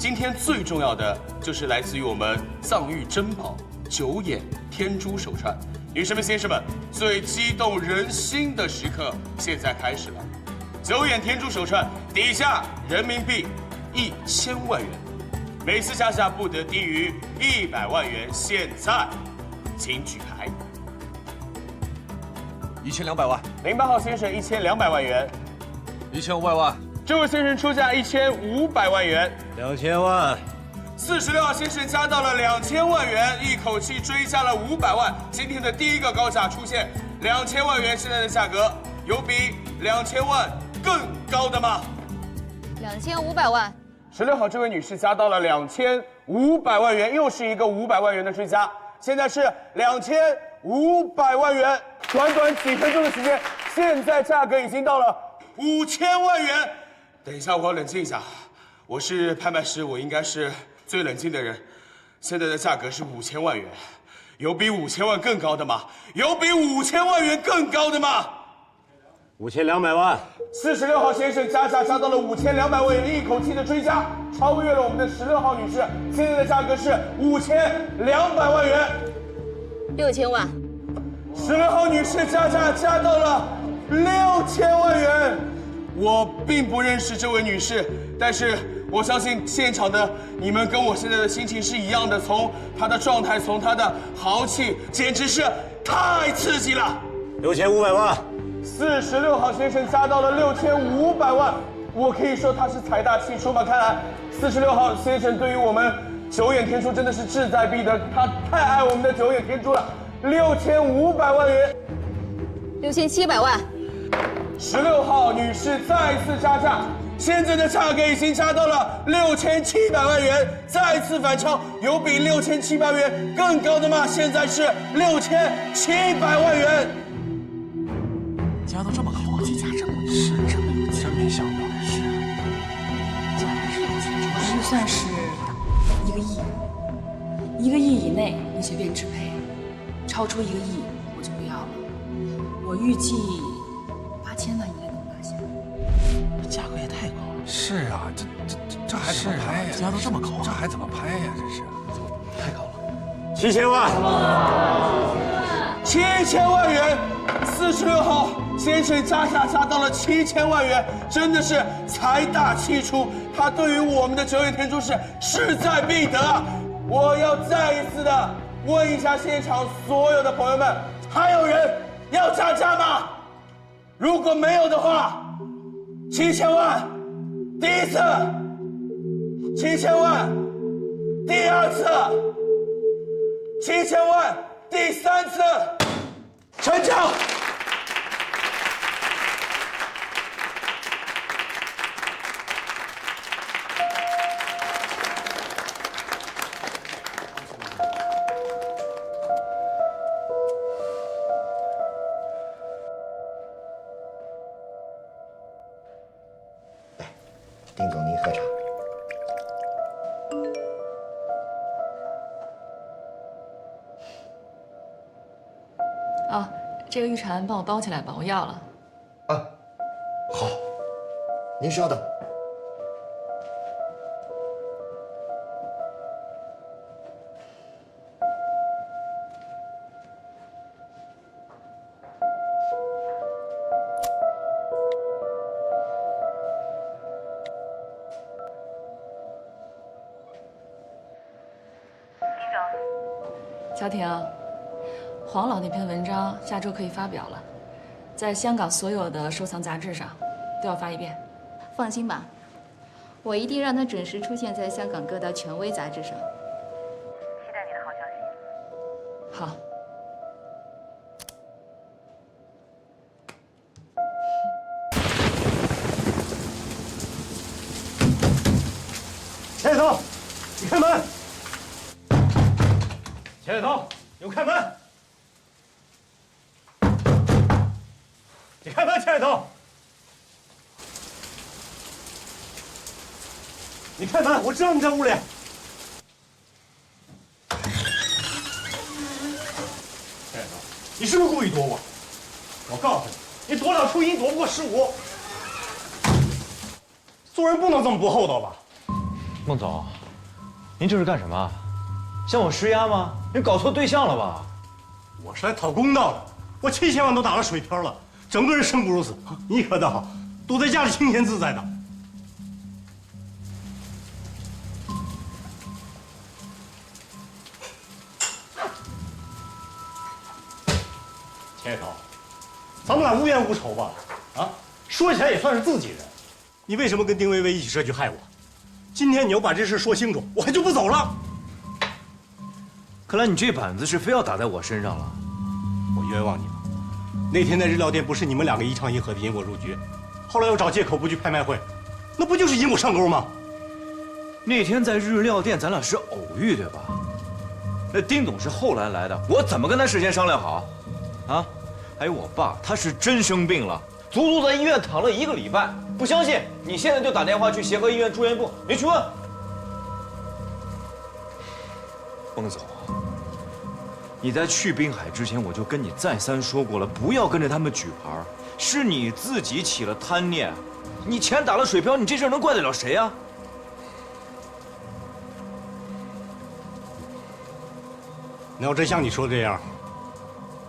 今天最重要的就是来自于我们藏域珍宝9眼天珠手串。女士们、先生们，最激动人心的时刻现在开始了。9眼天珠手串底价人民币1000万元，每次加价不得低于100万元。现在，请举牌。1200万。08号先生1200万元。1500万。这位先生出价1500万元。2000万。46号先生加到了2000万元，一口气追加了500万。今天的第一个高价出现，2000万元，现在的价格有比2000万更高的吗2500万。16号这位女士加到了2500万元，又是一个500万元的追加，现在是2500万元。短短几分钟的时间，现在价格已经到了5000万元。等一下，我要冷静一下，我是拍卖师，我应该是最冷静的人。现在的价格是5000万元，有比5000万更高的吗？有比5000万元更高的吗5200万。46号先生加价加到了5200万元，一口气的追加，超越了我们的16号女士。现在的价格是5200万元。6000万。16号女士加价加到了6000万元。我并不认识这位女士，但是我相信现场的你们跟我现在的心情是一样的。从她的状态，从她的豪气，简直是太刺激了。6500万。46号先生加到了6500万，我可以说他是财大气粗吗？看来46号先生对于我们9眼天珠真的是志在必得，他太爱我们的9眼天珠了。6500万元。6700万。16号女士再次加价，现在的价格已经加到了6700万元，再次反超，有比6700万元更高的吗？现在是6700万元。加到这么高啊！加这么是，真没想到，是。预算是1个亿，1个亿以内你随便支配，超出1个亿我就不要了。我预计8000万应该能拿下。这价格也太高了。是啊，这还怎么拍呀？加到这么高，这还怎么拍呀？这是太高了。7000万。7000万元。46号先生加价加到了7000万元，真的是财大气粗。他对于我们的9眼天珠是势在必得啊！我要再一次的问一下现场所有的朋友们，还有人要加价吗？如果没有的话，7000万，第一次；7000万，第2次；7000万，第3次，成交。丁总，您喝茶。哦，这个玉蝉帮我包起来吧，我要了。啊，好，您稍等。乔婷，黄老那篇文章下周可以发表了，在香港所有的收藏杂志上都要发一遍。放心吧，我一定让它准时出现在香港各大权威杂志上。期待你的好消息。好。钱海涛，你开门！钱海涛，给我开门！你开门，钱海涛！你开门！我知道你在屋里。钱海涛，你是不是故意躲我？我告诉你，你躲了初一，躲不过15。做人不能这么不厚道吧？孟总，您这是干什么？向我施压吗？您搞错对象了吧？我是来讨公道的，我7000万都打了水漂了，整个人生不如死。你可倒好，都在家里清闲自在的。钱涛，咱们俩无冤无仇吧？啊，说起来也算是自己人。你为什么跟丁薇薇一起设局害我？今天你要把这事说清楚，我还就不走了。看来你这板子是非要打在我身上了。我冤枉你了。那天在日料店不是你们2个一唱一和的引我入局，后来又找借口不去拍卖会，那不就是引我上钩吗？那天在日料店咱俩是偶遇对吧？那丁总是后来来的，我怎么跟他事先商量好？啊，还有我爸，他是真生病了，足足在医院躺了1个礼拜。不相信，你现在就打电话去协和医院住院部，你去问。孟总，你在去滨海之前，我就跟你再三说过了，不要跟着他们举牌，是你自己起了贪念。你钱打了水漂，你这事能怪得了谁啊？那要真像你说的这样，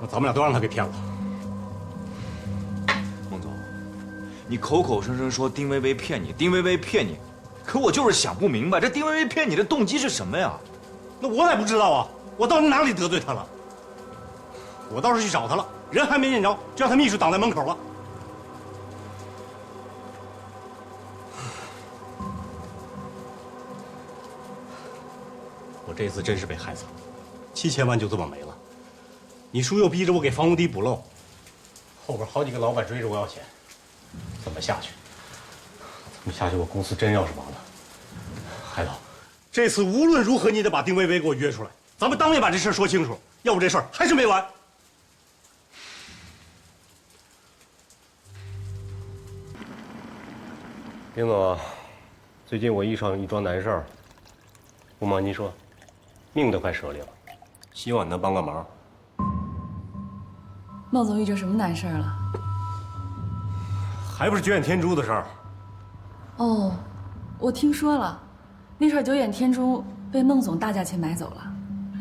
那咱们俩都让他给骗了。孟总，你口口声声说丁薇薇骗你，丁薇薇骗你，可我就是想不明白，这丁薇薇骗你的动机是什么呀？那我也不知道啊，我到底哪里得罪他了？我倒是去找他了，人还没见着，就让他秘书挡在门口了。我这次真是被害惨了，7000万就这么没了。你叔又逼着我给房屋底补漏，后边好几个老板追着我要钱，怎么下去？怎么下去？我公司真要是完了。海涛，这次无论如何你得把丁薇薇给我约出来，咱们当面把这事说清楚，要不这事儿还是没完。丁总，最近我遇上一桩难事儿，不瞒您说，命都快折里了，希望你能帮个忙。孟总遇着什么难事儿了？还不是九眼天珠的事儿。哦，我听说了，那串九眼天珠被孟总大价钱买走了。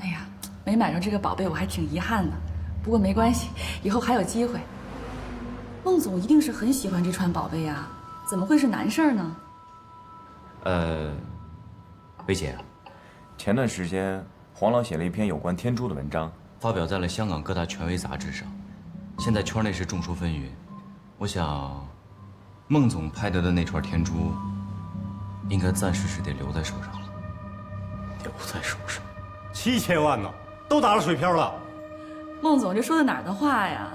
哎呀，没买着这个宝贝，我还挺遗憾的。不过没关系，以后还有机会。孟总一定是很喜欢这串宝贝呀，怎么会是难事儿呢？薇姐，前段时间黄老写了一篇有关天珠的文章，发表在了香港各大权威杂志上，现在圈内是众说纷纭。我想，孟总拍得的那串天珠，应该暂时是得留在手上了。留在手上？7000万呢，都打了水漂了。孟总这说的哪儿的话呀？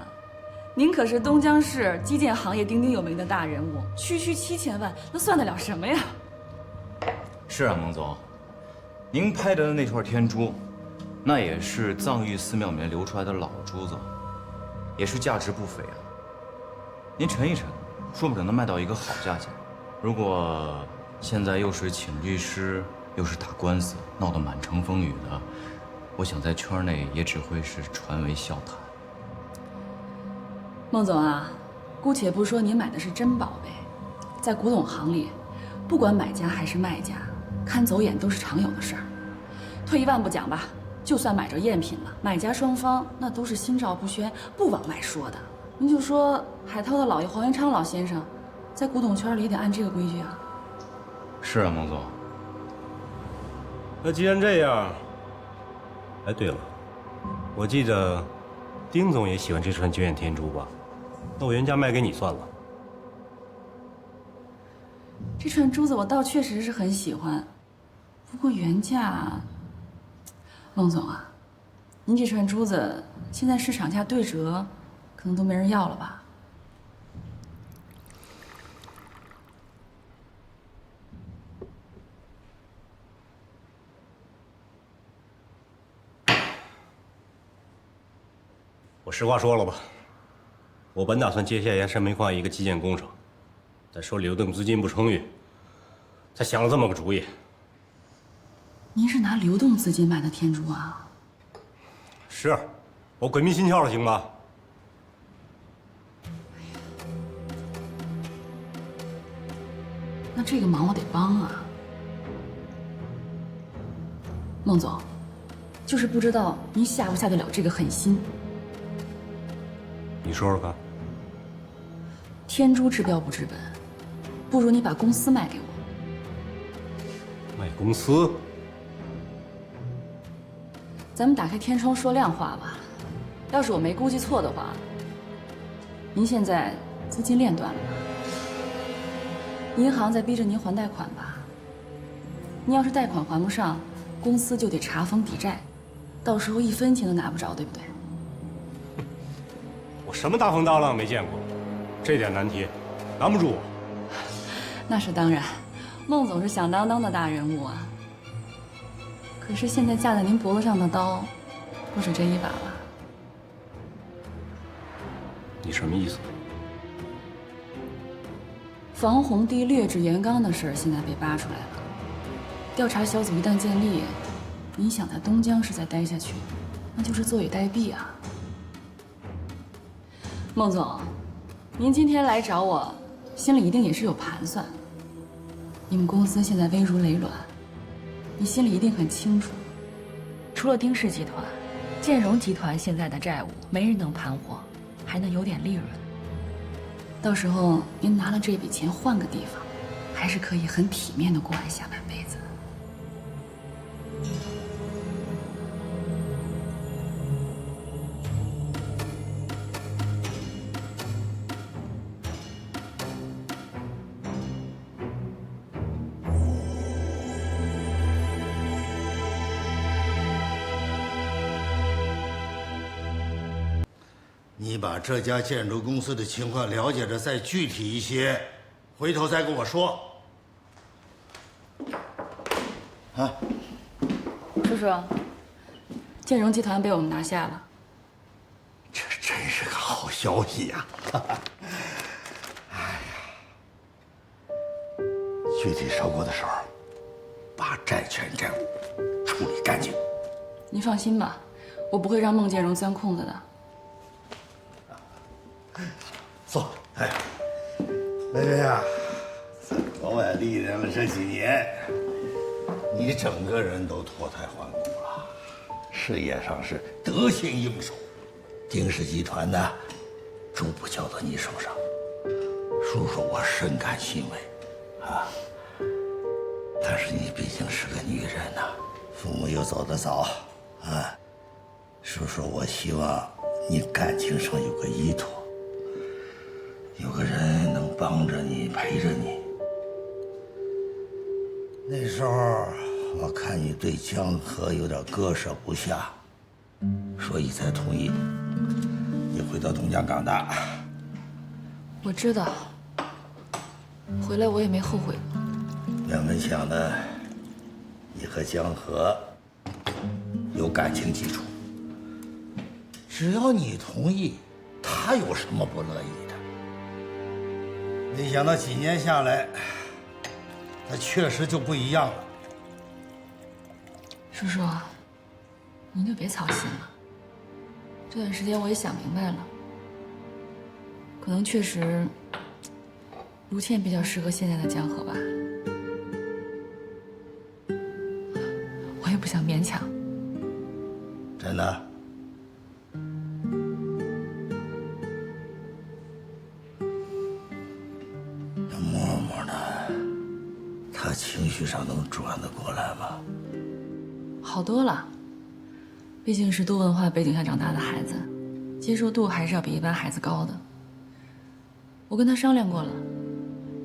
您可是东江市基建行业鼎鼎有名的大人物，区7000万，那算得了什么呀？是啊，孟总，您拍得的那串天珠，那也是藏玉寺庙里面流出来的老珠子，也是价值不菲啊。您沉一沉，说不准能卖到一个好价钱。如果现在又是请律师，又是打官司，闹得满城风雨的，我想在圈内也只会是传为笑谈。孟总啊，姑且不说您买的是真宝贝，在古董行里，不管买家还是卖家，看走眼都是常有的事儿。退一万步讲吧，就算买着赝品了，买家双方那都是心照不宣，不往外说的。您就说海涛的姥爷黄元昌老先生，在古董圈里也得按这个规矩啊。是啊，孟总。那既然这样，哎，对了，我记得丁总也喜欢这串九眼天珠吧？那我原价卖给你算了。这串珠子我倒确实是很喜欢，不过原价，孟总啊，您这串珠子现在市场价对折，可能都没人要了吧？我实话说了吧，我本打算接下盐山煤矿一个基建工程，但手里流动资金不充裕，才想了这么个主意。您是拿流动资金买的天珠啊？是，我鬼迷心窍了，行吧？那这个忙我得帮啊。孟总，就是不知道您下不下得了这个狠心。你说说看。天珠治标不治本，不如你把公司卖给我。卖公司？咱们打开天窗说亮话吧。要是我没估计错的话，您现在资金链断了吧？银行在逼着您还贷款吧？您要是贷款还不上，公司就得查封抵债，到时候1分钱都拿不着，对不对？我什么大风大浪没见过，这点难题难不住我。那是当然，孟总是响当当的大人物啊。可是现在架在您脖子上的刀，不止这一把吧？你什么意思？房宏帝劣质严纲的事儿现在被扒出来了，调查小组一旦建立，您想在东江市再待下去，那就是坐以待毙啊。孟总，您今天来找我，心里一定也是有盘算。你们公司现在危如累卵，你心里一定很清楚。除了丁氏集团，建荣集团现在的债务没人能盘活，还能有点利润。到时候您拿了这笔钱换个地方，还是可以很体面的过完下半辈子。你把这家建筑公司的情况了解的再具体一些，回头再跟我说。啊，叔叔，建荣集团被我们拿下了，这真是个好消息呀！哎呀，具体收购的时候，把债权债务处理干净。您放心吧，我不会让孟建荣钻空子的。坐，哎，薇薇啊，在国外历练了这几年，你整个人都脱胎换骨了，事业上是得心应手。丁氏集团呢，逐步交到你手上，叔叔我深感欣慰，啊。但是你毕竟是个女人呐，父母又走得早，啊，叔叔我希望你感情上有个依托。有个人能帮着你，陪着你。那时候我看你对江河有点割舍不下，所以才同意你回到东江港的。我知道，回来我也没后悔过。原本想的，你和江河有感情基础，只要你同意，他有什么不乐意的？没想到几年下来，他确实就不一样了。叔叔，您就别操心了。这段时间我也想明白了，可能确实，卢倩比较适合现在的江河吧。我也不想勉强。真的？他情绪上能转得过来吗？好多了，毕竟是多文化背景下长大的孩子，接受度还是要比一般孩子高的。我跟他商量过了，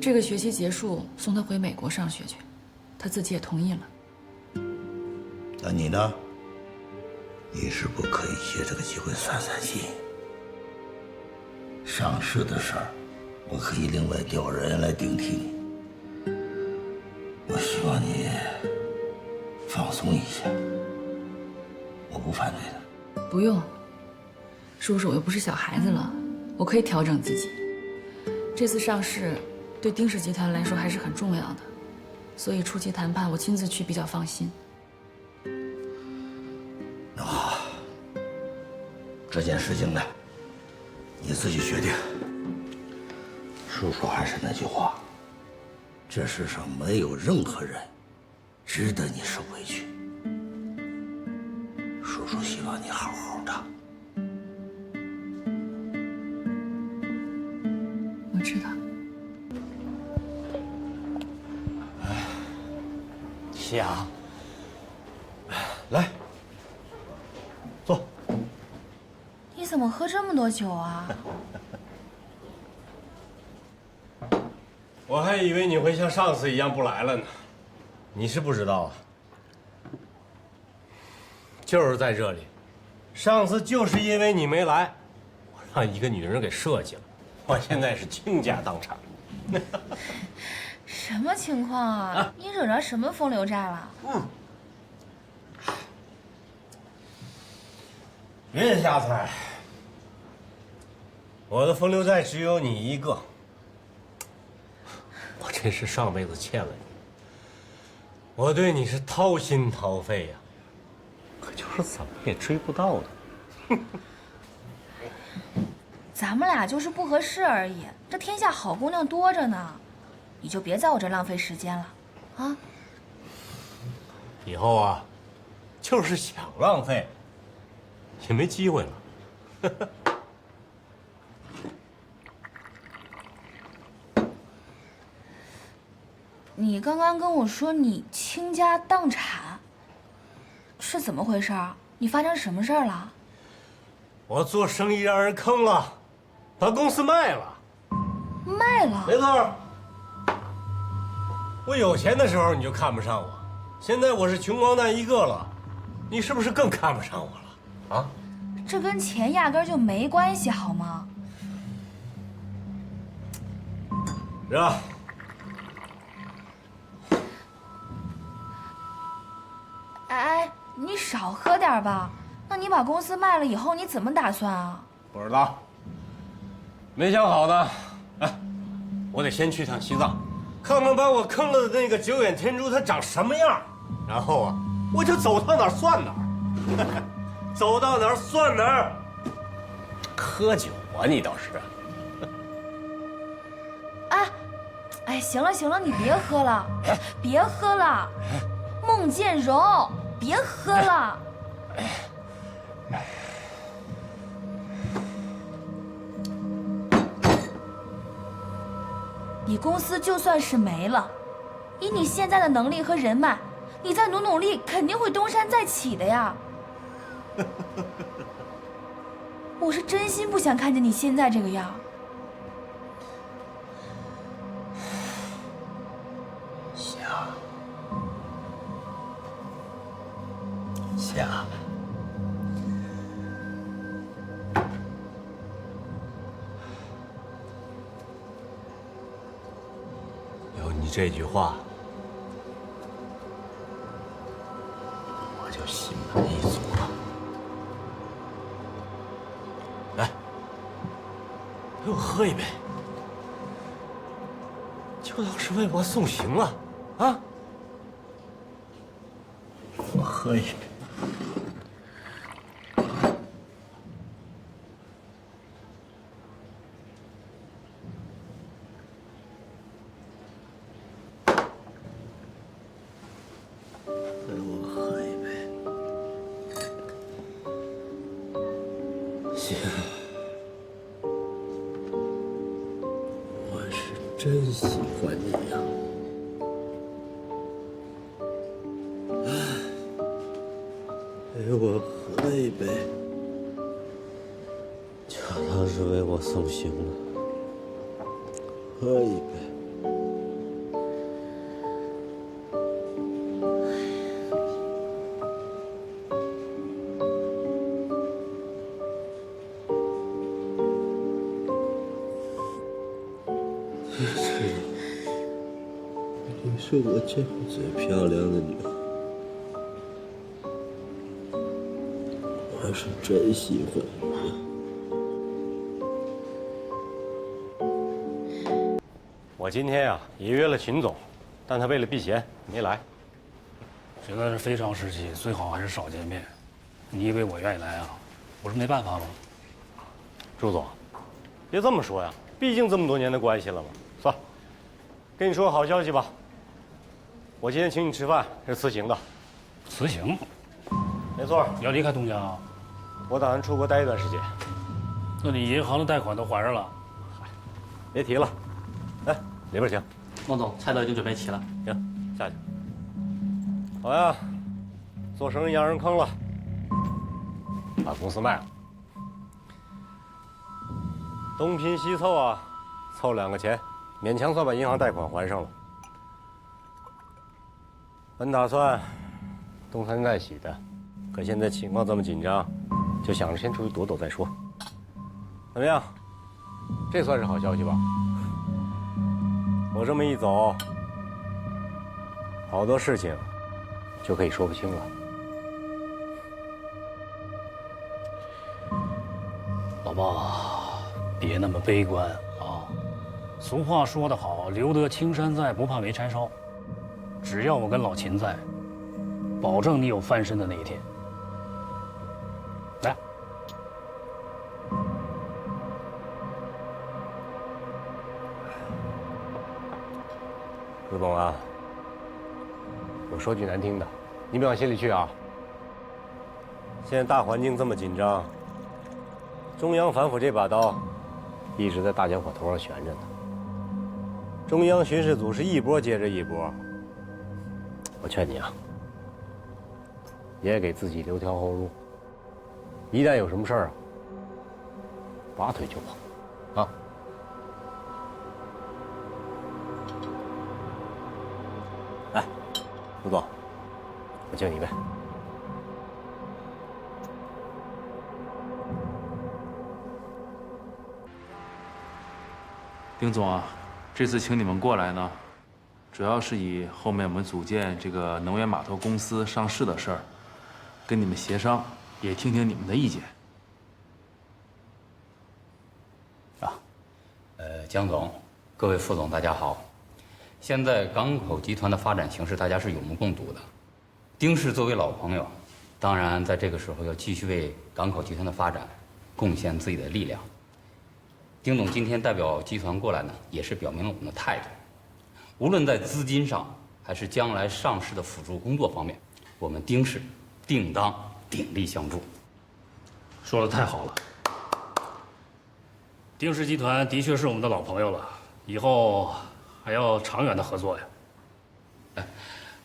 这个学期结束送他回美国上学去，他自己也同意了。那你呢？你是不可以借这个机会散散心。上市的事儿，我可以另外调人来顶替你。我希望你放松一下，我不反对的。不用，叔叔，我又不是小孩子了，我可以调整自己。这次上市对丁氏集团来说还是很重要的，所以初期谈判我亲自去比较放心。那好，这件事情呢，你自己决定。叔叔还是那句话。这世上没有任何人值得你受委屈，叔希望你好好的。我知道。夏，来，坐。你怎么喝这么多酒啊？我还以为你会像上次一样不来了呢。你是不知道啊，就是在这里，上次就是因为你没来，我让一个女人给设计了，我现在是倾家荡产。什么情况啊？你惹着什么风流债了？别瞎猜，我的风流债只有你一个。我真是上辈子欠了你，我对你是掏心掏肺呀，可就是怎么也追不到的。咱们俩就是不合适而已，这天下好姑娘多着呢，你就别在我这浪费时间了，啊！以后啊，就是想浪费，也没机会了。你刚刚跟我说你倾家荡产，是怎么回事？你发生什么事儿了？我做生意让人坑了，把公司卖了。卖了？没错。我有钱的时候你就看不上我，现在我是穷光蛋一个了，你是不是更看不上我了？啊？这跟钱压根儿就没关系，好吗？是吧？哎，你少喝点吧。那你把公司卖了以后，你怎么打算啊？不知道，没想好呢。哎，我得先去趟西藏，看看把我坑了的那个九眼天珠它长什么样，然后啊，我就走到哪儿算哪儿，走到哪儿算哪儿。喝酒啊，你倒是。哎，行了行了，你别喝了，别喝了，孟建荣，别喝了。你公司就算是没了，以你现在的能力和人脉，你再努努力，肯定会东山再起的呀。我是真心不想看见你现在这个样。夏，有你这句话，我就心满意足了。来，陪我喝一杯，就当是为我送行了，啊！我喝一杯。真喜欢你呀！陪我喝一杯，就当是为我送行了。喝一杯。你是我见过最漂亮的女孩，我是真喜欢你。我今天呀也约了秦总，但他为了避嫌没来。现在是非常时期，最好还是少见面。你以为我愿意来啊？我是没办法吗？朱总，别这么说呀，毕竟这么多年的关系了嘛。算了，跟你说个好消息吧，我今天请你吃饭是辞行的。辞行？没错。你要离开东家啊？我打算出国待一段时间。那你银行的贷款都还上了？别提了。来，里边请。孟总，菜都已经准备齐了。行，下去。好呀，做生意让人坑了，把公司卖了，东拼西凑啊，凑2个钱，勉强算把银行贷款还上了。本打算东山再起的，可现在情况这么紧张，就想着先出去躲躲再说。怎么样？这算是好消息吧？我这么一走，好多事情就可以说不清了。老爸，别那么悲观啊！俗话说得好，留得青山在，不怕没柴烧。只要我跟老秦在，保证你有翻身的那一天。来，卢总啊，我说句难听的，你别往心里去啊。现在大环境这么紧张，中央反腐这把刀一直在大家伙头上悬着呢。中央巡视组是一波接着一波。我劝你啊，也给自己留条后路。一旦有什么事儿啊，拔腿就跑，啊！来，卢总，我敬你一杯。丁总啊，这次请你们过来呢，主要是以后面我们组建这个能源码头公司上市的事儿，跟你们协商，也听听你们的意见。江总，各位副总，大家好。现在港口集团的发展形势，大家是有目共睹的。丁氏作为老朋友，当然在这个时候要继续为港口集团的发展贡献自己的力量。丁总今天代表集团过来呢，也是表明了我们的态度。无论在资金上，还是将来上市的辅助工作方面，我们丁氏定当鼎力相助。说得太好了。丁氏集团的确是我们的老朋友了，以后还要长远的合作呀。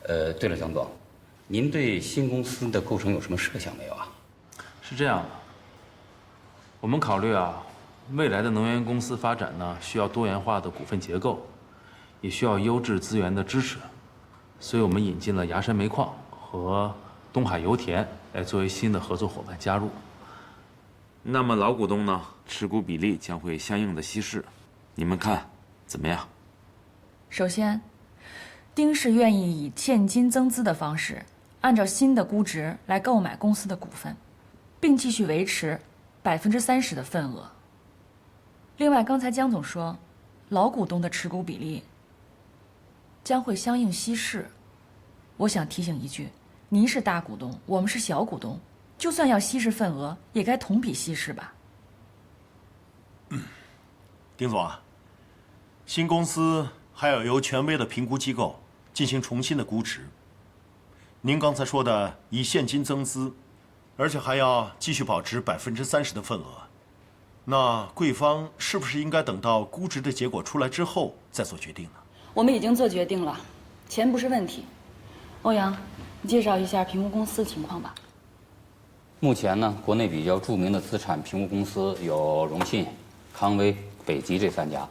对了，江总，您对新公司的构成有什么设想没有啊？是这样的，我们考虑啊，未来的能源公司发展呢，需要多元化的股份结构，也需要优质资源的支持，所以我们引进了崖山煤矿和东海油田来作为新的合作伙伴加入。那么老股东呢，持股比例将会相应的稀释，你们看怎么样？首先，丁氏愿意以现金增资的方式，按照新的估值来购买公司的股份，并继续维持30%的份额。另外，刚才江总说，老股东的持股比例将会相应稀释。我想提醒一句，您是大股东，我们是小股东，就算要稀释份额，也该同比稀释吧。丁总啊，新公司还要由权威的评估机构进行重新的估值。您刚才说的以现金增资，而且还要继续保持30%的份额，那贵方是不是应该等到估值的结果出来之后再做决定呢？我们已经做决定了，钱不是问题。欧阳，你介绍一下评估公司的情况吧。目前呢，国内比较著名的资产评估公司有荣信、康威、北极这3家，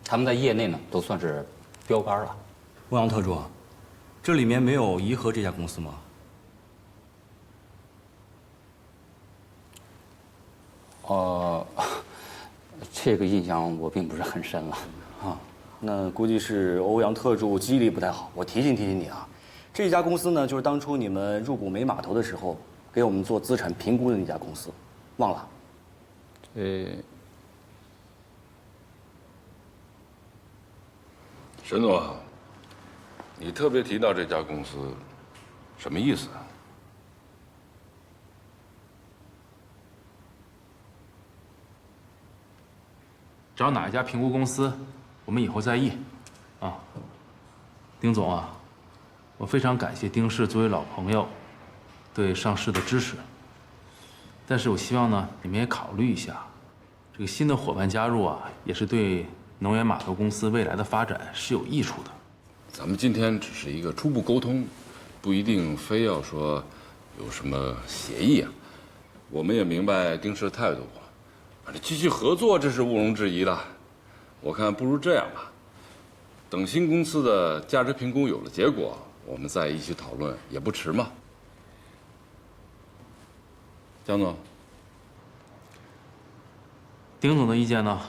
他们在业内呢都算是标杆了。欧阳特助，这里面没有颐和这家公司吗？这个印象我并不是很深了啊。那估计是欧阳特助记忆力不太好，我提醒提醒你啊。这家公司呢，就是当初你们入股煤码头的时候，给我们做资产评估的那家公司，忘了？沈总，你特别提到这家公司，什么意思啊？找哪一家评估公司，我们以后再议。啊，丁总啊，我非常感谢丁氏作为老朋友，对上市的支持。但是我希望呢，你们也考虑一下，这个新的伙伴加入啊，也是对能源码头公司未来的发展是有益处的。咱们今天只是一个初步沟通，不一定非要说有什么协议啊。我们也明白丁氏的态度，继续合作这是毋庸置疑的。我看不如这样吧，等新公司的价值评估有了结果，我们再一起讨论也不迟嘛。江总，丁总的意见呢？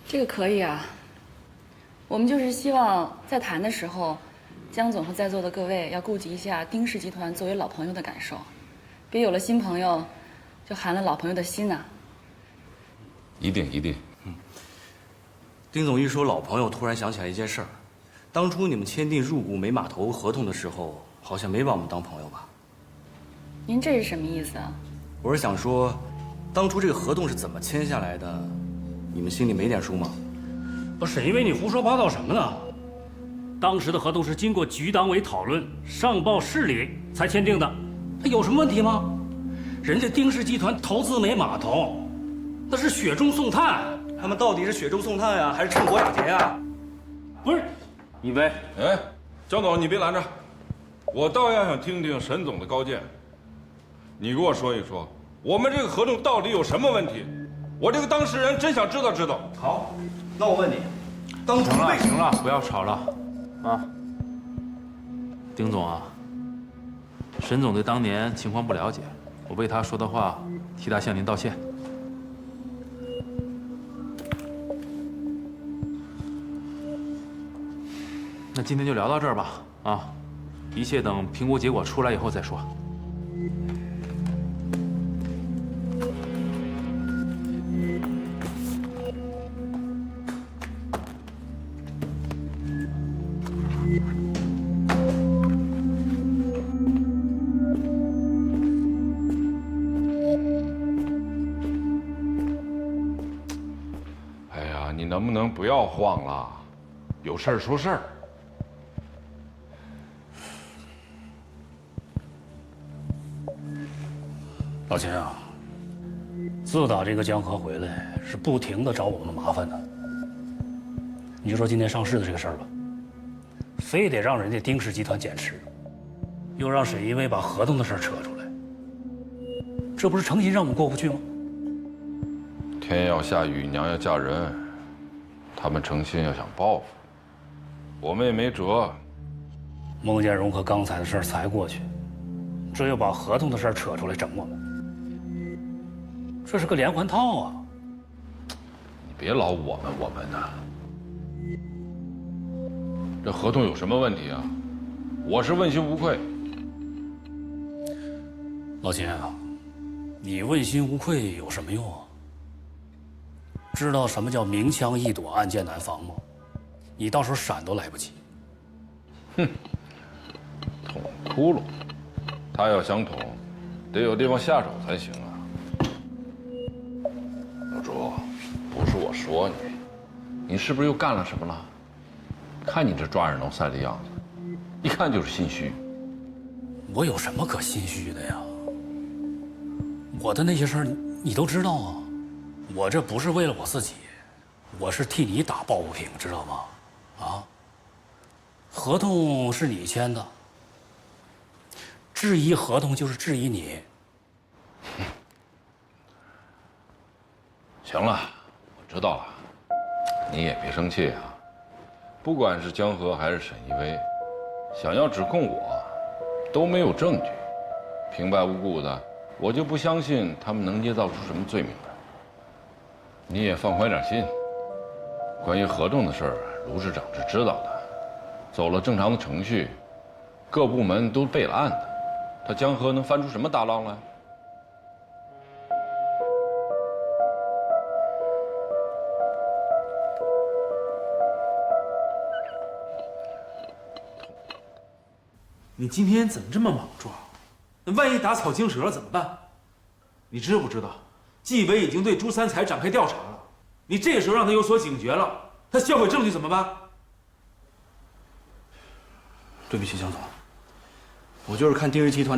这个可以啊。我们就是希望在谈的时候，江总和在座的各位要顾及一下丁氏集团作为老朋友的感受，别有了新朋友，就寒了老朋友的心呐。一定一定。丁总一说老朋友，突然想起来一件事儿，当初你们签订入股煤码头合同的时候，好像没把我们当朋友吧？您这是什么意思啊？我是想说，当初这个合同是怎么签下来的，你们心里没点数吗？不，沈一威，你胡说八道什么呢？当时的合同是经过局党委讨论、上报市里才签订的，它有什么问题吗？人家丁氏集团投资煤码头，那是雪中送炭。他们到底是雪中送炭呀，还是趁火打劫呀？不是，一威，哎，江总，你别拦着，我倒要想听听沈总的高见。你给我说一说，我们这个合同到底有什么问题？我这个当事人真想知道知道。好，那我问你，当初行了，不要吵了，啊。丁总啊，沈总对当年情况不了解，我为他说的话，替他向您道歉。那今天就聊到这儿吧，啊，一切等评估结果出来以后再说。哎呀，你能不能不要晃了？有事儿说事儿。老秦啊，自打这个江河回来，是不停的找我们麻烦的。你就说今天上市的这个事儿吧，非得让人家丁氏集团减持，又让沈一威把合同的事儿扯出来，这不是诚心让我们过不去吗？天要下雨，娘要嫁人，他们诚心要想报复，我们也没辙。孟建荣和刚才的事儿才过去，这又把合同的事儿扯出来整我们。这是个连环套啊！你别老我们的，这合同有什么问题啊？我是问心无愧。老秦啊，你问心无愧有什么用啊？知道什么叫明枪易躲，暗箭难防吗？你到时候闪都来不及。哼，捅窟窿，他要想捅，得有地方下手才行啊。老朱，不是我说你，你是不是又干了什么了？看你这抓耳挠腮的样子，一看就是心虚。我有什么可心虚的呀？我的那些事儿你都知道啊。我这不是为了我自己，我是替你打抱不平，知道吗？啊，合同是你签的，质疑合同就是质疑你。行了，我知道了，你也别生气啊。不管是江河还是沈一威，想要指控我，都没有证据，平白无故的，我就不相信他们能捏造出什么罪名来。你也放宽点心。关于合同的事儿，卢市长是知道的，走了正常的程序，各部门都备了案的，他江河能翻出什么大浪来？你今天怎么这么莽撞？那万一打草惊蛇了怎么办？你知不知道，纪委已经对朱三才展开调查了。你这个时候让他有所警觉了，他销毁证据怎么办？对不起，江总，我就是看丁氏集团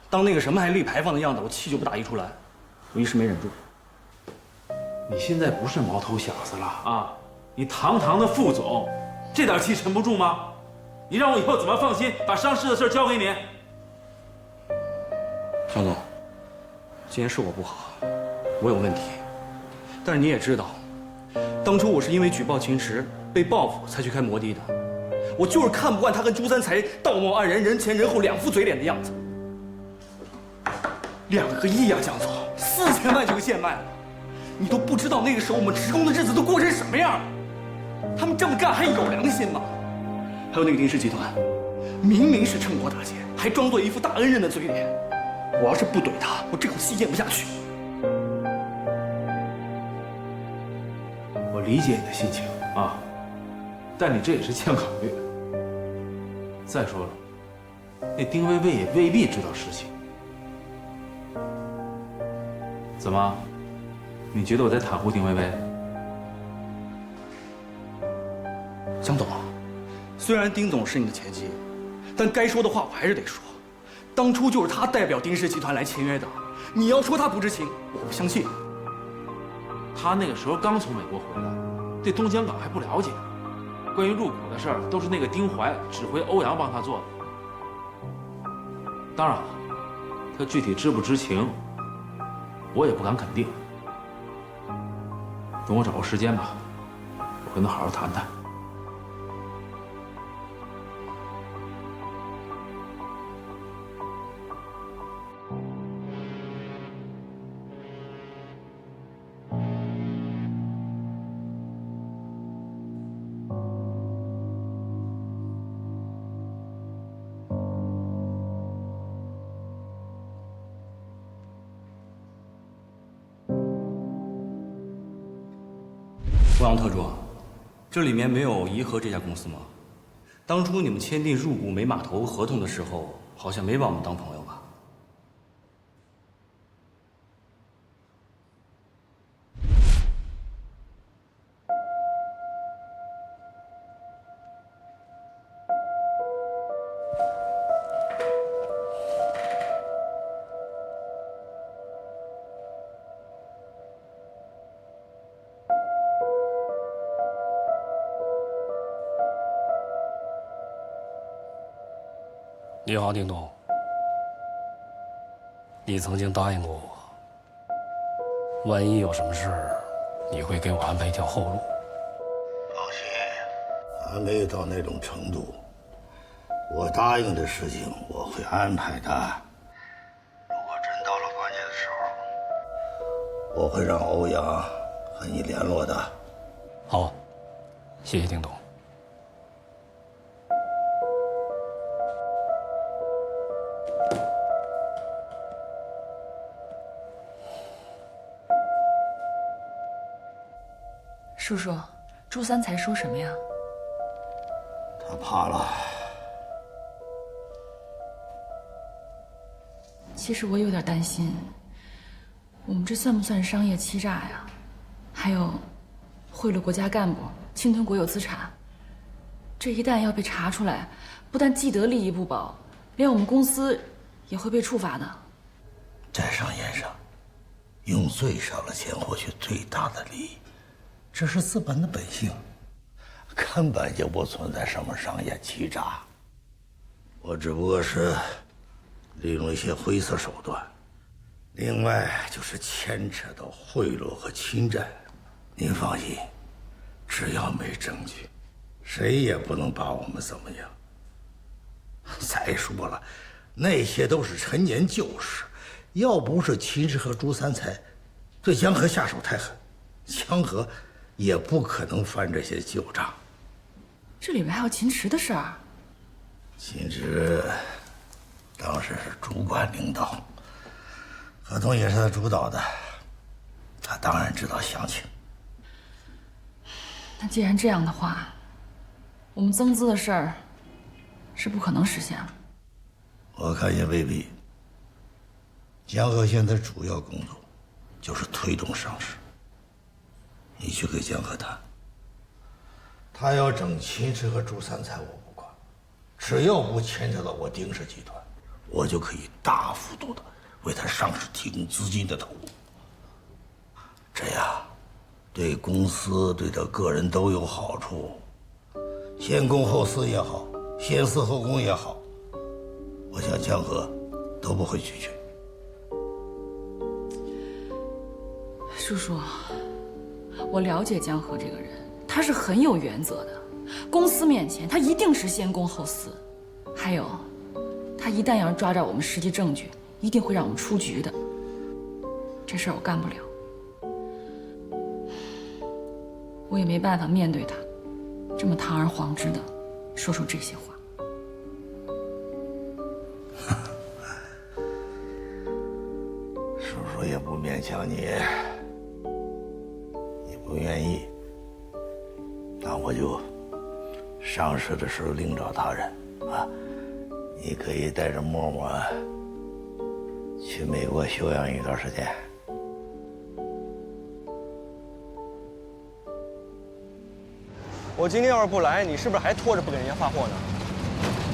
当那个什么还立牌坊的样子，我气就不打一处来，我一时没忍住。你现在不是毛头小子了啊！你堂堂的副总，这点气沉不住吗？你让我以后怎么放心把上市的事交给你？张总，今天是我不好，我有问题，但是你也知道，当初我是因为举报秦池被报复才去开摩的的，我就是看不惯他跟朱三才道貌岸然、人前人后两副嘴脸的样子。2个亿呀，江总，4000万就给贱卖了，你都不知道那个时候我们职工的日子都过成什么样了。他们这么干还有良心吗？还有那个丁氏集团，明明是趁火打劫，还装作一副大恩人的嘴脸。我要是不怼他，我这口气咽不下去。我理解你的心情啊，但你这也是欠考虑的。再说了，那丁薇薇也未必知道实情。怎么？你觉得我在袒护丁薇薇？江总，虽然丁总是你的前妻，但该说的话我还是得说。当初就是他代表丁氏集团来签约的，你要说他不知情，我不相信。他那个时候刚从美国回来，对东江港还不了解。关于入股的事儿，都是那个丁怀指挥欧阳帮他做的。当然了，他具体知不知情，我也不敢肯定。等我找个时间吧，我跟他好好谈谈。欧阳特助，这里面没有颐和这家公司吗？当初你们签订入股美码头合同的时候，好像没把我们当朋友吧？你好，丁总。你曾经答应过我，万一有什么事儿，你会给我安排一条后路。放心，还没有到那种程度。我答应的事情我会安排的。如果真到了关键的时候，我会让欧阳和你联络的。好，谢谢丁总。叔叔，朱三才说什么呀？他怕了。其实我有点担心，我们这算不算商业欺诈呀？还有，贿赂国家干部、侵吞国有资产，这一旦要被查出来，不但既得利益不保，连我们公司也会被处罚的。在商言商，用最少的钱获取最大的利益。这是资本的本性，根本就不存在什么商业欺诈。我只不过是利用一些灰色手段，另外就是牵扯到贿赂和侵占。您放心，只要没证据，谁也不能把我们怎么样。再说了，那些都是陈年旧事，要不是秦氏和朱三才对江河下手太狠，江河也不可能翻这些旧账。这里面还有秦池的事儿。秦池当时是主管领导，合同也是他主导的，他当然知道详情。那既然这样的话，我们增资的事儿是不可能实现了。我看也未必。江河现在主要工作就是推动上市。你去跟江河谈，他要整秦池和朱三才我不管，只要不牵扯到我丁氏集团，我就可以大幅度的为他上市提供资金的投入。这样，对公司对这个人都有好处。先公后私也好，先私后公也好，我想江河都不会拒绝。叔叔，我了解江河这个人，他是很有原则的。公司面前，他一定是先公后私。还有，他一旦要是抓着我们实际证据，一定会让我们出局的。这事儿我干不了，我也没办法面对他，这么堂而皇之的说出这些话。叔叔也不勉强你，你不愿意，那我就上市的时候另找他人啊。你可以带着默默去美国休养一段时间。我今天要是不来，你是不是还拖着不给人家发货呢？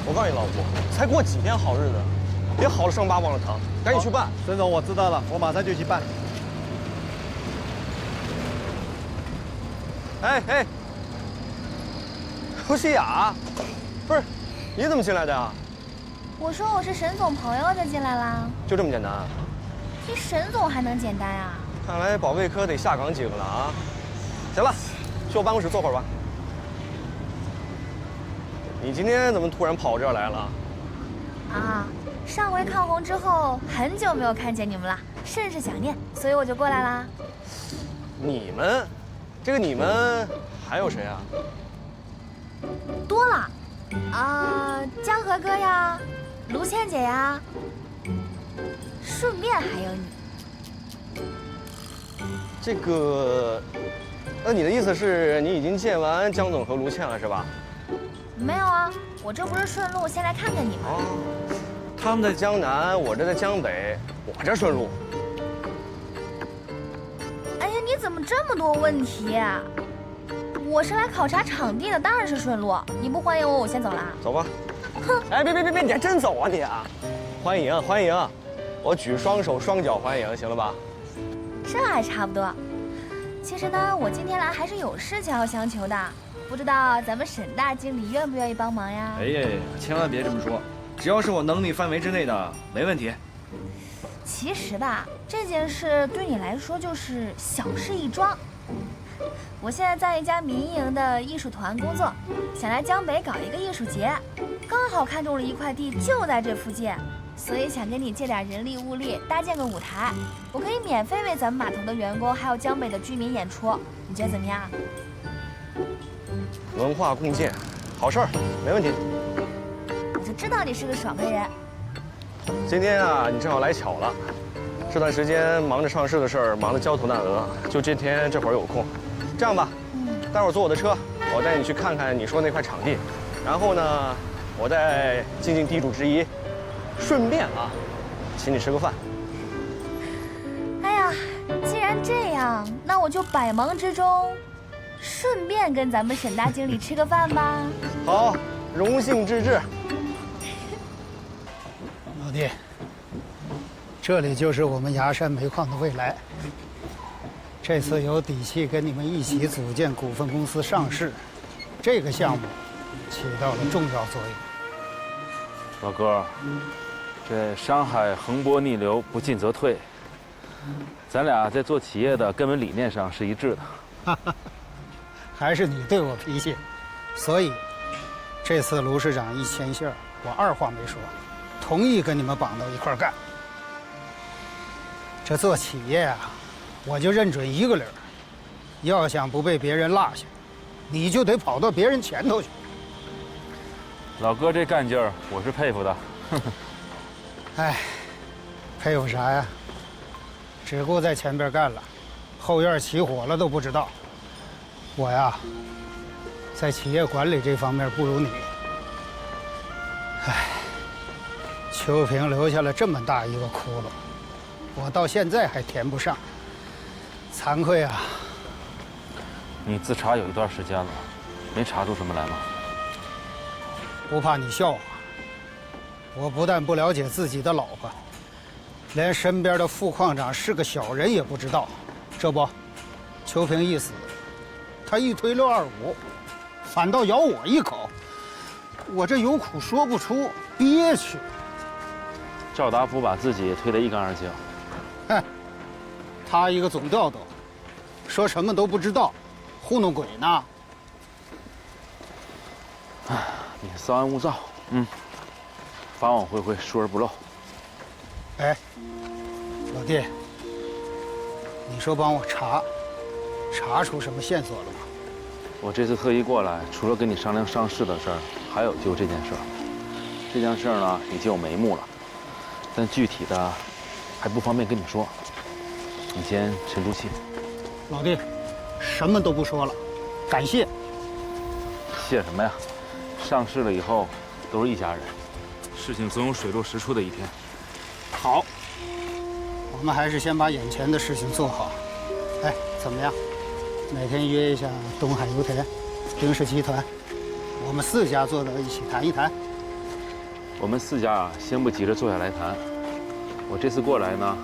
我告诉你，老婆，才过几天好日子，别好了伤疤忘了疼，赶紧去办。孙总，我知道了，我马上就去办。哎，胡西雅，不是，你怎么进来的呀？我说我是沈总朋友就进来啦。就这么简单？比沈总还能简单啊？看来保卫科得下岗几个了啊！行了，去我办公室坐会儿吧。你今天怎么突然跑这儿来了？啊，上回抗洪之后，很久没有看见你们了，甚是想念，所以我就过来啦。你们，这个你们还有谁啊？多了，江河哥呀，卢倩姐呀，顺便还有你。这个，那你的意思是你已经见完江总和卢倩了是吧？没有啊，我这不是顺路先来看看你们。他们在江南，我这在江北，我这顺路。哎呀，你怎么这么多问题啊？我是来考察场地的，当然是顺路。你不欢迎我，我先走了。走吧。哼！哎，别，你还真走啊你啊！欢迎，我举双手双脚欢迎，行了吧？这还差不多。其实呢，我今天来还是有事情要相求的。不知道咱们沈大经理愿不愿意帮忙呀？哎呀，千万别这么说，只要是我能力范围之内的，没问题。其实吧，这件事对你来说就是小事一桩。我现在在一家民营的艺术团工作，想来江北搞一个艺术节，刚好看中了一块地就在这附近，所以想跟你借点人力物力搭建个舞台，我可以免费为咱们码头的员工还有江北的居民演出，你觉得怎么样？文化共建，好事儿，没问题。我就知道你是个爽快人。今天啊，你正好来巧了。这段时间忙着上市的事儿，忙得焦头烂额，就今天这会儿有空。这样吧，待会儿坐我的车，我带你去看看你说那块场地，然后呢，我再尽尽地主之谊，顺便啊，请你吃个饭。哎呀，既然这样，那我就百忙之中，顺便跟咱们沈大经理吃个饭吧。好，荣幸之至。老弟，这里就是我们崖山煤矿的未来。这次有底气跟你们一起组建股份公司上市，这个项目起到了重要作用。老哥，这山海横波逆流，不进则退。咱俩在做企业的根本理念上是一致的。还是你对我脾气，所以这次卢市长一牵线，我二话没说，同意跟你们绑到一块儿干。这做企业啊，我就认准一个理儿，要想不被别人落下，你就得跑到别人前头去。老哥这干劲儿，我是佩服的。哎，佩服啥呀？只顾在前边干了，后院起火了都不知道。我呀，在企业管理这方面不如你。哎，秋萍留下了这么大一个窟窿，我到现在还填不上，惭愧啊！你自查有一段时间了，没查出什么来吗？不怕你笑话，我不但不了解自己的老婆，连身边的副矿长是个小人也不知道。这不，邱平一死，他一推625，反倒咬我一口，我这有苦说不出，憋屈。赵达福把自己推得一干二净。哼，他一个总调度，说什么都不知道，糊弄鬼呢。哎，你稍安勿躁，法网恢恢，疏而不漏。哎，老弟，你说帮我查出什么线索了吗？我这次特意过来，除了跟你商量上市的事儿，还有就这件事儿。这件事儿呢，已经有眉目了，但具体的还不方便跟你说。你先沉住气。老弟，什么都不说了，感谢。谢什么呀？上市了以后，都是一家人，事情总有水落石出的一天。好，我们还是先把眼前的事情做好。哎，怎么样？哪天约一下东海油田、丁氏集团，我们4家坐到一起谈一谈。我们4家先不急着坐下来谈。我这次过来呢，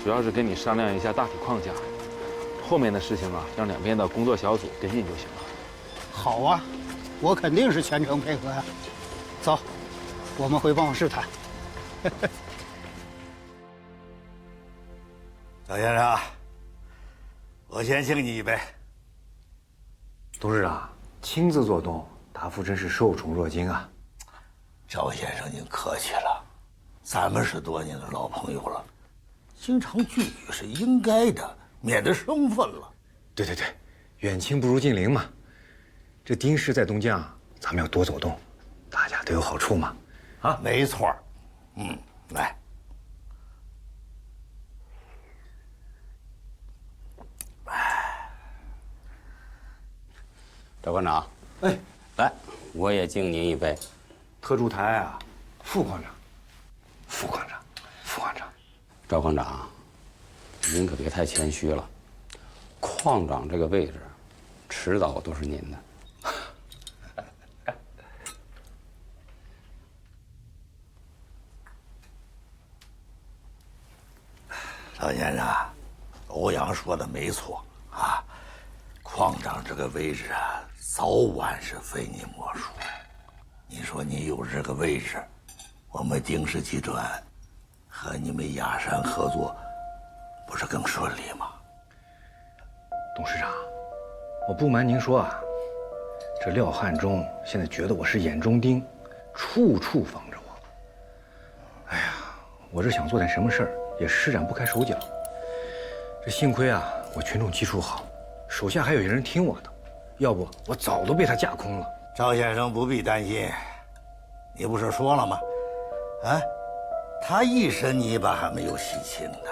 主要是跟你商量一下大体框架，后面的事情啊，让两边的工作小组跟进就行了。好啊，我肯定是全程配合呀。走，我们回办公室谈。赵先生，我先敬你一杯。董事长亲自做东，达夫真是受宠若惊啊！赵先生，您客气了，咱们是多年的老朋友了，经常聚聚是应该的，免得生分了。对，远亲不如近邻嘛。这丁氏在东江，咱们要多走动，大家都有好处嘛。啊，没错。来。赵馆长，哎，来，我也敬您一杯。特助台啊，副矿长。赵矿长，您可别太谦虚了，矿长这个位置，迟早都是您的。赵先生，欧阳说的没错啊，矿长这个位置啊，早晚是非你莫属。你说你有这个位置，我们丁氏集团和你们雅山合作，不是更顺利吗？董事长，我不瞒您说啊，这廖汉中现在觉得我是眼中钉，处处防着我。哎呀，我这想做点什么事儿，也施展不开手脚。这幸亏啊，我群众基础好，手下还有人听我的，要不我早都被他架空了。赵先生不必担心，你不是说了吗？啊，他一身泥巴还没有洗清呢。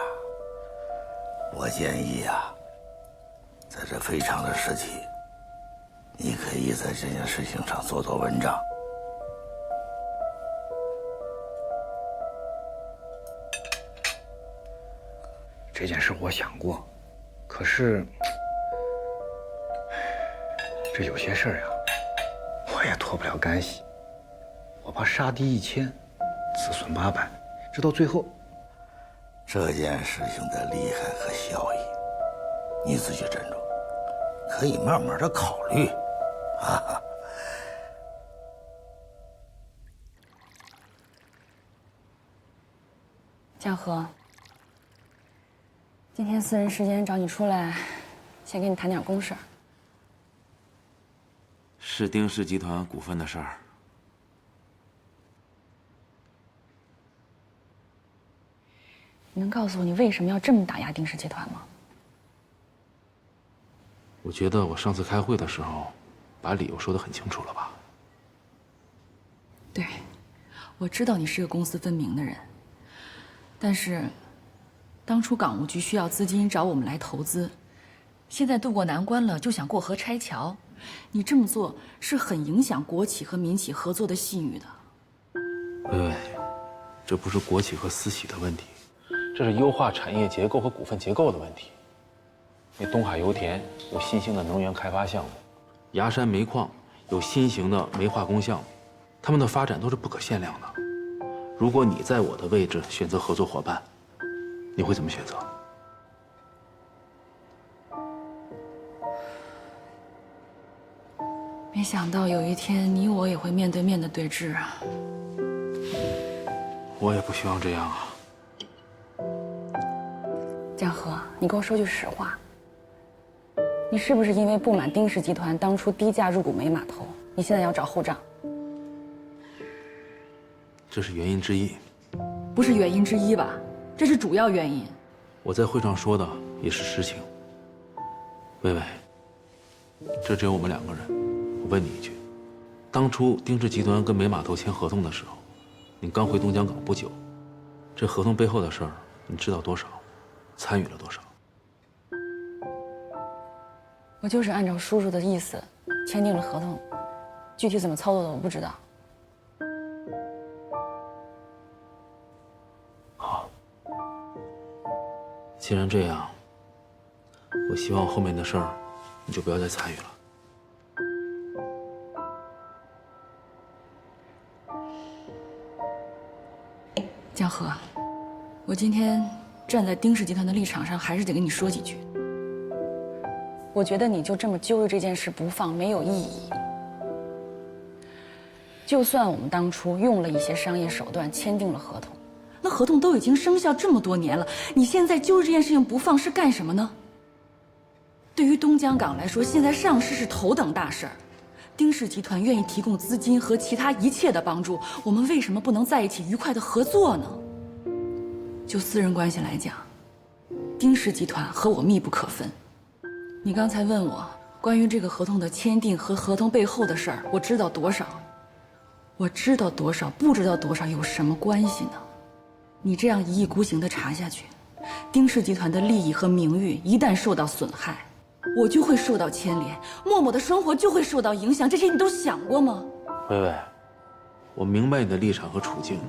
我建议啊，在这非常的时期，你可以在这件事情上做做文章。这件事我想过，可是这有些事儿呀，我也脱不了干系。我怕杀敌1000，自损800，这到最后，这件事情的利害和效益，你自己斟酌，可以慢慢的考虑，啊。江河，今天私人时间找你出来，先跟你谈点公事。是丁氏集团股份的事儿。你能告诉我你为什么要这么打压丁氏集团吗？我觉得我上次开会的时候，把理由说得很清楚了吧？对，我知道你是个公私分明的人，但是，当初港务局需要资金找我们来投资，现在渡过难关了就想过河拆桥，你这么做是很影响国企和民企合作的信誉的。喂，这不是国企和私企的问题，这是优化产业结构和股份结构的问题。那东海油田有新兴的能源开发项目，崖山煤矿有新型的煤化工项目，他们的发展都是不可限量的。如果你在我的位置选择合作伙伴，你会怎么选择？没想到有一天你我也会面对面的对峙啊！我也不希望这样啊。江河，你跟我说句实话，你是不是因为不满丁氏集团当初低价入股煤码头，你现在要找后账？这是原因之一，不是原因之一吧？这是主要原因。我在会上说的也是实情。薇薇，这只有我们2个人。我问你一句，当初丁氏集团跟煤码头签合同的时候，你刚回东江港不久，这合同背后的事儿你知道多少？参与了多少？我就是按照叔叔的意思签订了合同，具体怎么操作的我不知道。好，既然这样，我希望后面的事儿你就不要再参与了。江河，我今天站在丁氏集团的立场上，还是得跟你说几句。我觉得你就这么揪着这件事不放没有意义。就算我们当初用了一些商业手段签订了合同，那合同都已经生效这么多年了，你现在揪着这件事情不放是干什么呢？对于东江港来说，现在上市是头等大事儿。丁氏集团愿意提供资金和其他一切的帮助，我们为什么不能在一起愉快的合作呢？就私人关系来讲，丁氏集团和我密不可分。你刚才问我关于这个合同的签订和合同背后的事儿，我知道多少？我知道多少，不知道多少有什么关系呢？你这样一意孤行地查下去，丁氏集团的利益和名誉一旦受到损害，我就会受到牵连，默默的生活就会受到影响，这些你都想过吗？薇薇，我明白你的立场和处境，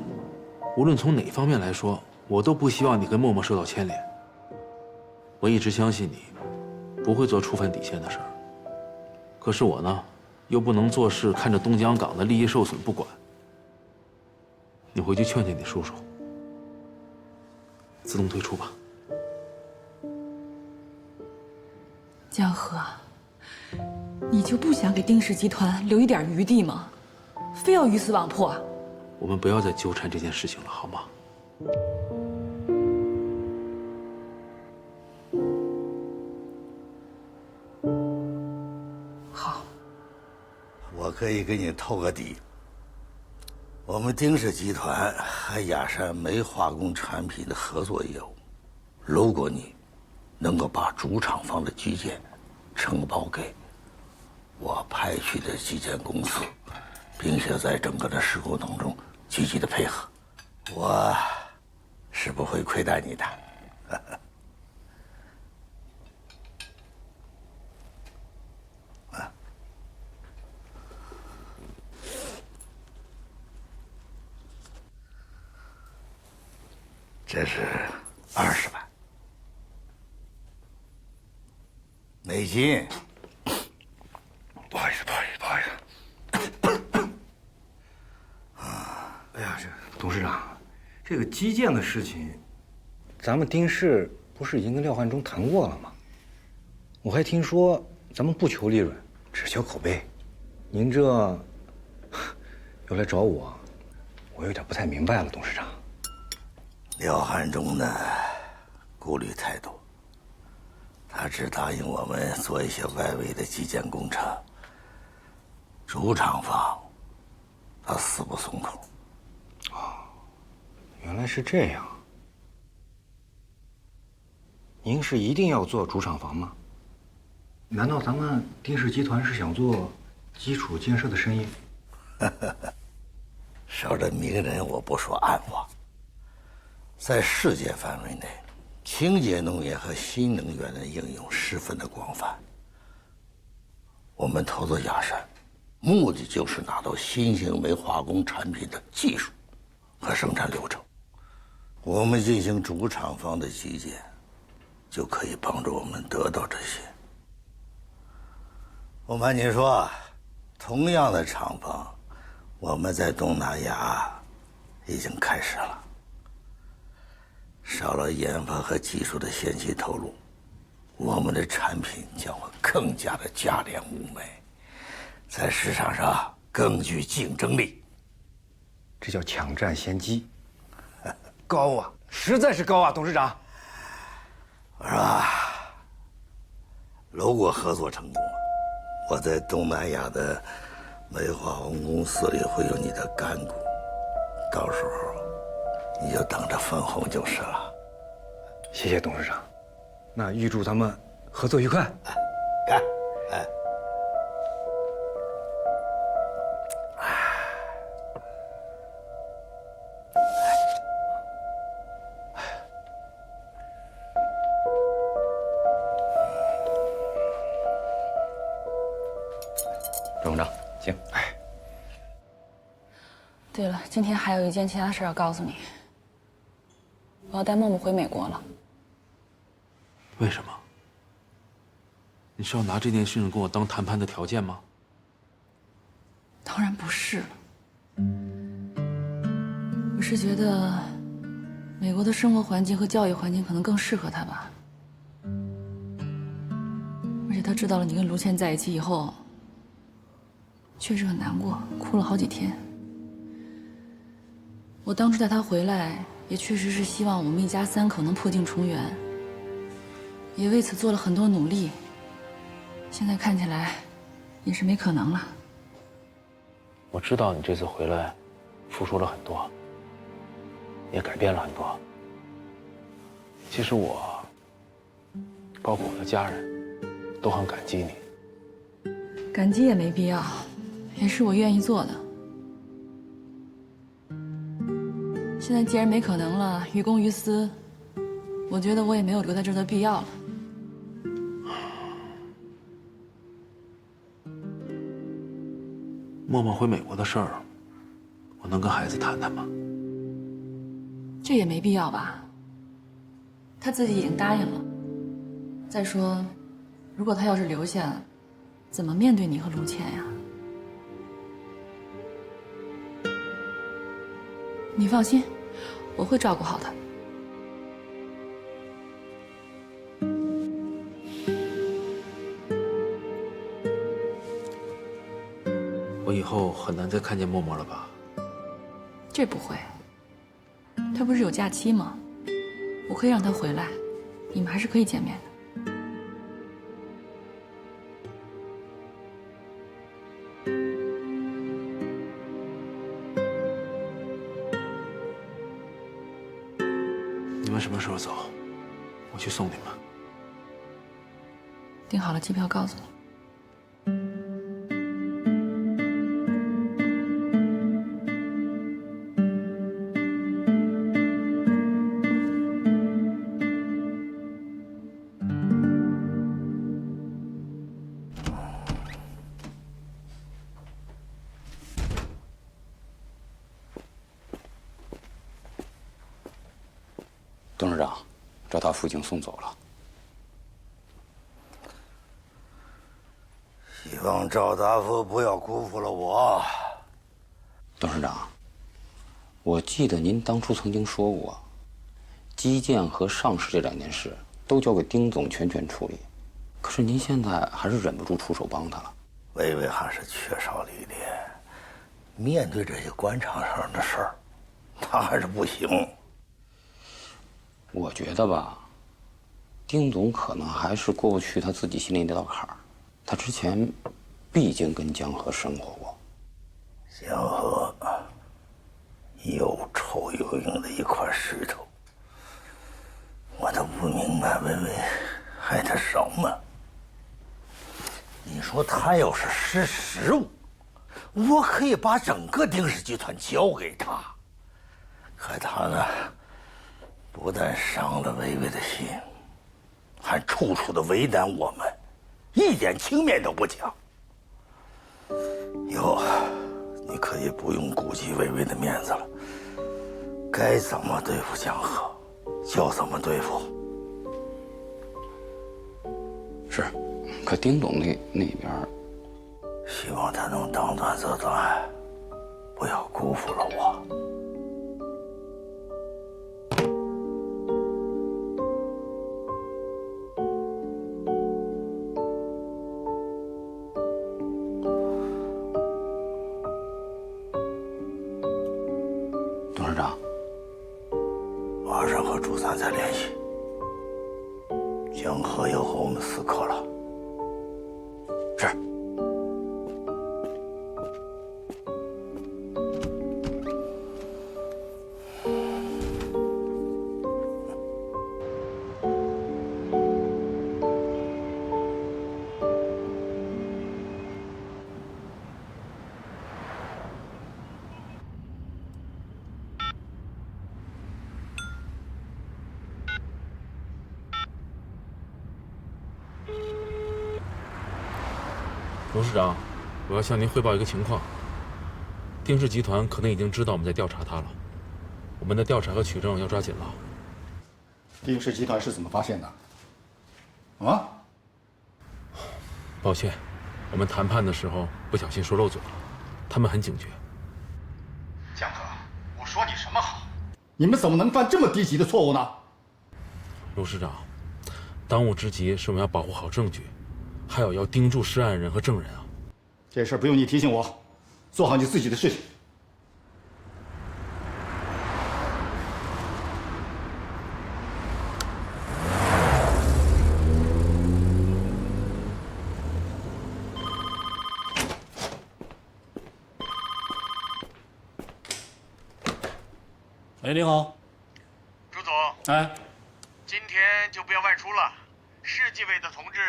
无论从哪方面来说，我都不希望你跟默默受到牵连。我一直相信你，不会做触犯底线的事儿。可是我呢，又不能做事看着东江港的利益受损不管。你回去劝劝你叔叔，自动退出吧。江河，你就不想给丁氏集团留一点余地吗？非要鱼死网破啊？我们不要再纠缠这件事情了，好吗？好，我可以给你透个底。我们丁氏集团和雅山煤化工产品的合作业务，如果你能够把主厂方的基建承包给我派去的基建公司，并且在整个的施工当中积极的配合，我是不会亏待你的。这是20万美金。不好意思，不好意思。哎呀，这董事长，这个基建的事情，咱们丁氏不是已经跟廖汉忠谈过了吗？我还听说咱们不求利润，只求口碑。您这又来找我，我有点不太明白了，董事长。廖汉忠呢，顾虑太多，他只答应我们做一些外围的基建工程，主厂方他死不松口。原来是这样。您是一定要做主厂房吗？难道咱们丁氏集团是想做基础建设的生意？少着名人，我不说暗话。在世界范围内，清洁能源和新能源的应用十分的广泛。我们投资雅山，目的就是拿到新型煤化工产品的技术和生产流程。我们进行主厂方的基建，就可以帮助我们得到这些。我瞒您说，同样的厂房，我们在东南亚已经开始了。少了研发和技术的先期投入，我们的产品将会更加的价廉物美，在市场上更具竞争力。这叫抢占先机，高啊，实在是高啊，董事长。我说啊，如果合作成功了，我在东南亚的煤化工公司里会有你的干股，到时候你就等着分红就是了。谢谢董事长，那预祝咱们合作愉快。干！哎。周董事长，请。对了，今天还有一件其他事要告诉你，我要带默默回美国了。为什么？你是要拿这件事情跟我当谈判的条件吗？当然不是了，我是觉得美国的生活环境和教育环境可能更适合他吧。而且他知道了你跟卢倩在一起以后，确实很难过，哭了好几天。我当初带他回来，也确实是希望我们一家3口能破镜重圆，也为此做了很多努力。现在看起来，也是没可能了。我知道你这次回来，付出了很多，也改变了很多。其实我，包括我的家人，都很感激你。感激也没必要，也是我愿意做的。现在既然没可能了，于公于私，我觉得我也没有留在这儿的必要了。默默回美国的事儿，我能跟孩子谈谈吗？这也没必要吧？他自己已经答应了。再说，如果他要是留下，怎么面对你和卢倩呀？你放心，我会照顾好他。我以后很难再看见默默了吧？这不会，他不是有假期吗？我可以让他回来，你们还是可以见面的。你们什么时候走？我去送你们。订好了机票，告诉你。董事长，找他父亲送走了。希望赵大夫不要辜负了我。董事长，我记得您当初曾经说过，基建和上市这2件事都交给丁总全权处理，可是您现在还是忍不住出手帮他了。薇薇还是缺少历练，面对这些官场上的事儿，他还是不行。我觉得吧，丁总可能还是过不去他自己心里那道坎儿。他之前毕竟跟江河生活过。江河又臭又硬的一块石头，我都不明白薇薇害他什么。你说他要是识时务，我可以把整个丁氏集团交给他，可他呢，不但伤了薇薇的心，还处处的为难我们，一点情面都不讲。以后你可以不用顾及薇薇的面子了，该怎么对付江河就怎么对付。是，可丁总那边，希望他能当断则断，不要辜负了我。马上和朱三才联系。江河要和我们死磕了。是。董事长，我要向您汇报一个情况。丁氏集团可能已经知道我们在调查他了，我们的调查和取证要抓紧了。丁氏集团是怎么发现的？啊？抱歉，我们谈判的时候不小心说漏嘴了，他们很警觉。江河，我说你什么好？你们怎么能犯这么低级的错误呢？卢市长，当务之急是我们要保护好证据。还有要盯住涉案人和证人啊！这事不用你提醒我，做好你自己的事情。喂，你好，朱总。哎，今天就不要外出了，市纪委的同志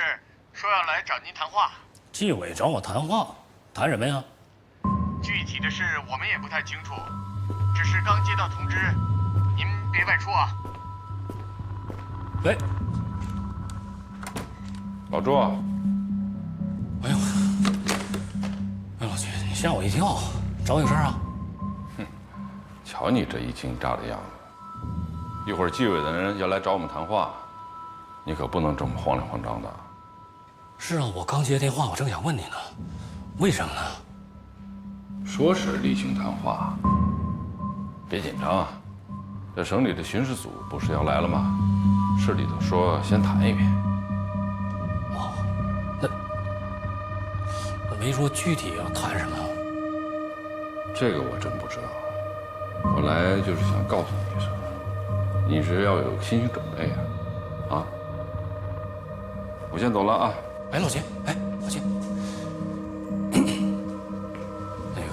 说要来找您谈话。纪委找我谈话，谈什么呀？具体的事我们也不太清楚，只是刚接到通知，您别外出啊。喂，老朱啊！哎呦，哎老徐，你吓我一跳，找我有事啊？哼，瞧你这一惊一乍的样子，一会儿纪委的人要来找我们谈话，你可不能这么慌里慌张的。是啊，我刚接电话，我正想问你呢，为什么呢？说是例行谈话，别紧张啊。这省里的巡视组不是要来了吗？市里头说先谈一遍。哦，那没说具体要谈什么？这个我真不知道。我来就是想告诉你一声，你是要有心理准备啊！啊，我先走了啊。哎，老秦，哎，老秦，那个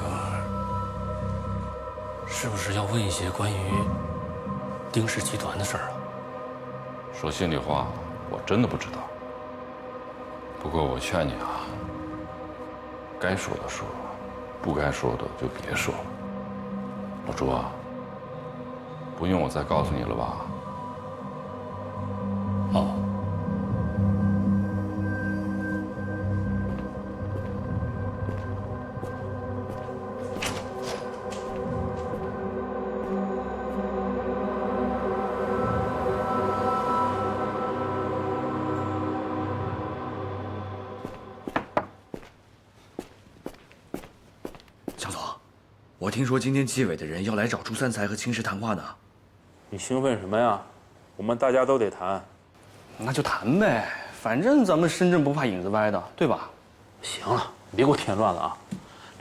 是不是要问一些关于丁氏集团的事儿啊？说心里话，我真的不知道。不过我劝你啊，该说的说，不该说的就别说了。老朱啊，不用我再告诉你了吧？哦。我听说今天纪委的人要来找朱三才和秦氏谈话呢。你兴奋什么呀？我们大家都得谈。那就谈呗，反正咱们身正不怕影子歪的，对吧？行了，你别给我添乱了啊！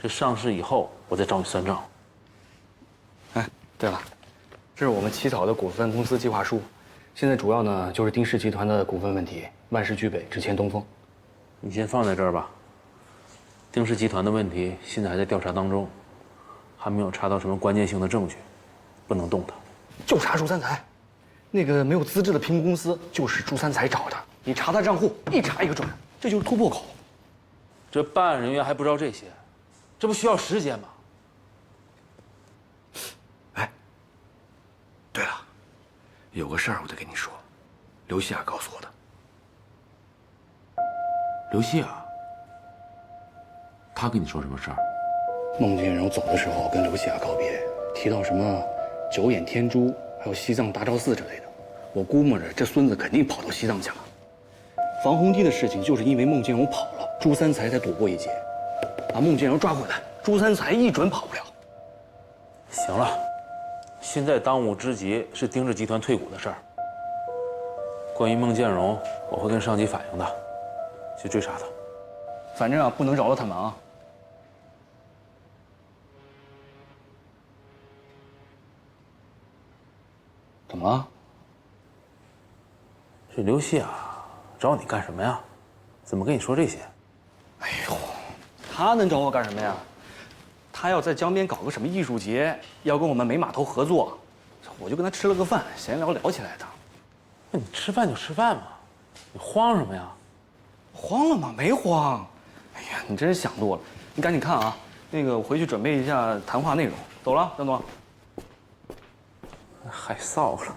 这上市以后，我再找你算账。哎，对了，这是我们起草的股份公司计划书，现在主要呢就是丁氏集团的股份问题，万事俱备，只欠东风。你先放在这儿吧。丁氏集团的问题现在还在调查当中，还没有查到什么关键性的证据，不能动它。就查朱三才，那个没有资质的评估公司就是朱三才找的，你查他账户，一查一个准，这就是突破口。这办案人员还不知道这些，这不需要时间吗？哎，对了，有个事儿我得跟你说，刘希雅告诉我的。刘希雅，他跟你说什么事儿？孟建荣走的时候跟刘希雅告别，提到什么九眼天珠，还有西藏大昭寺之类的。我估摸着这孙子肯定跑到西藏去了。防洪堤的事情就是因为孟建荣跑了，朱三才才躲过一劫。把孟建荣抓回来，朱三才一准跑不了。行了，现在当务之急是丁氏集团退股的事儿。关于孟建荣，我会跟上级反映的，去追查他。反正啊，不能扰了他们啊。怎么了？这刘希啊，找你干什么呀？怎么跟你说这些？哎呦，他能找我干什么呀？他要在江边搞个什么艺术节，要跟我们美码头合作，我就跟他吃了个饭，闲聊聊起来的。那你吃饭就吃饭嘛，你慌什么呀？慌了吗？没慌。哎呀，你真是想多了。你赶紧看啊，那个我回去准备一下谈话内容。走了，张总。害臊了。